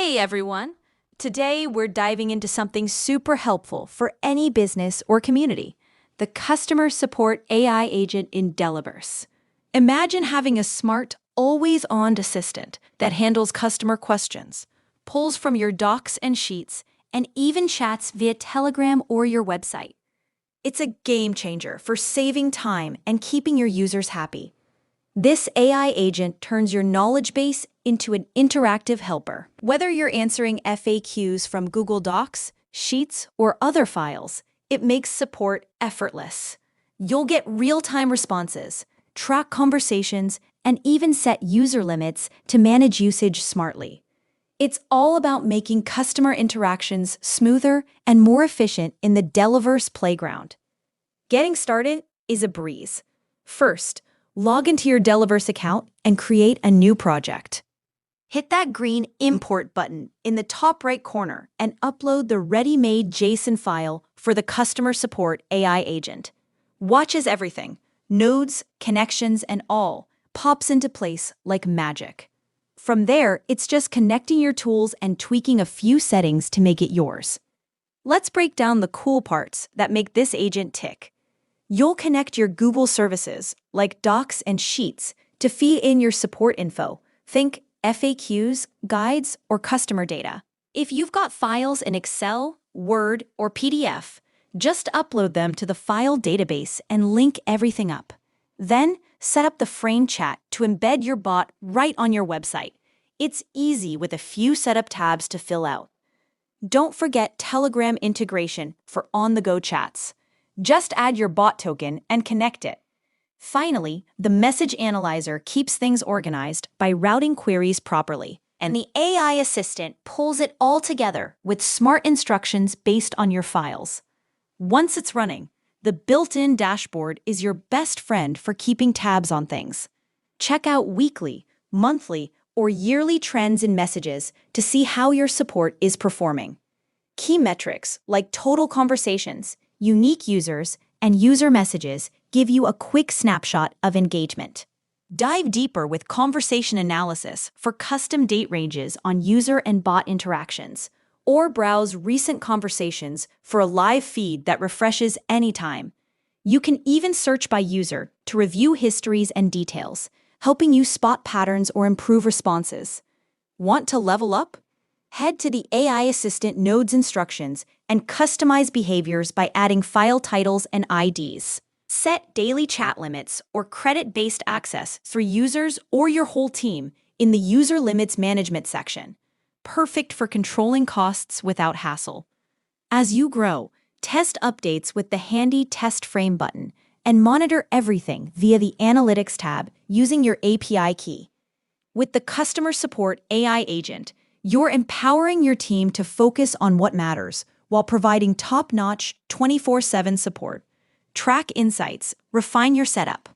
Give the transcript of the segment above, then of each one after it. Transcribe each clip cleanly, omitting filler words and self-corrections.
Hey everyone! Today we're diving into something super helpful for any business or community, the customer support AI agent in Delaverse. Imagine having a smart, always-on assistant that handles customer questions, pulls from your docs and sheets, and even chats via Telegram or your website. It's a game changer for saving time and keeping your users happy. This AI agent turns your knowledge base into an interactive helper. Whether you're answering FAQs from Google Docs, Sheets, or other files, it makes support effortless. You'll get real-time responses, track conversations, and even set user limits to manage usage smartly. It's all about making customer interactions smoother and more efficient in the Delaverse Playground. Getting started is a breeze. First, log into your Delaverse account and create a new project. Hit that green Import button in the top right corner and upload the ready-made JSON file for the customer support AI agent. Watch as everything, nodes, connections, and all, pops into place like magic. From there, it's just connecting your tools and tweaking a few settings to make it yours. Let's break down the cool parts that make this agent tick. You'll connect your Google services, like Docs and Sheets, to feed in your support info. Think FAQs, guides, or customer data. If you've got files in Excel, Word, or PDF, just upload them to the file database and link everything up. Then, set up the frame chat to embed your bot right on your website. It's easy with a few setup tabs to fill out. Don't forget Telegram integration for on-the-go chats. Just add your bot token and connect it. Finally, the message analyzer keeps things organized by routing queries properly, and the AI assistant pulls it all together with smart instructions based on your files. Once it's running, the built-in dashboard is your best friend for keeping tabs on things. Check out weekly, monthly, or yearly trends in messages to see how your support is performing. Key metrics like total conversations, unique users, and user messages give you a quick snapshot of engagement. Dive deeper with conversation analysis for custom date ranges on user and bot interactions, or browse recent conversations for a live feed that refreshes anytime. You can even search by user to review histories and details, helping you spot patterns or improve responses. Want to level up? Head to the AI Assistant Nodes instructions and customize behaviors by adding file titles and IDs. Set daily chat limits or credit-based access for users or your whole team in the User Limits Management section. Perfect for controlling costs without hassle. As you grow, test updates with the handy Test Frame button and monitor everything via the Analytics tab using your API key. With the Customer Support AI agent, you're empowering your team to focus on what matters while providing top-notch 24/7 support. Track insights, refine your setup,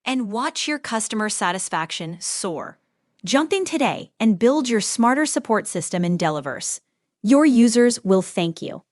and watch your customer satisfaction soar. Jump in today and build your smarter support system in Delaverse. Your users will thank you.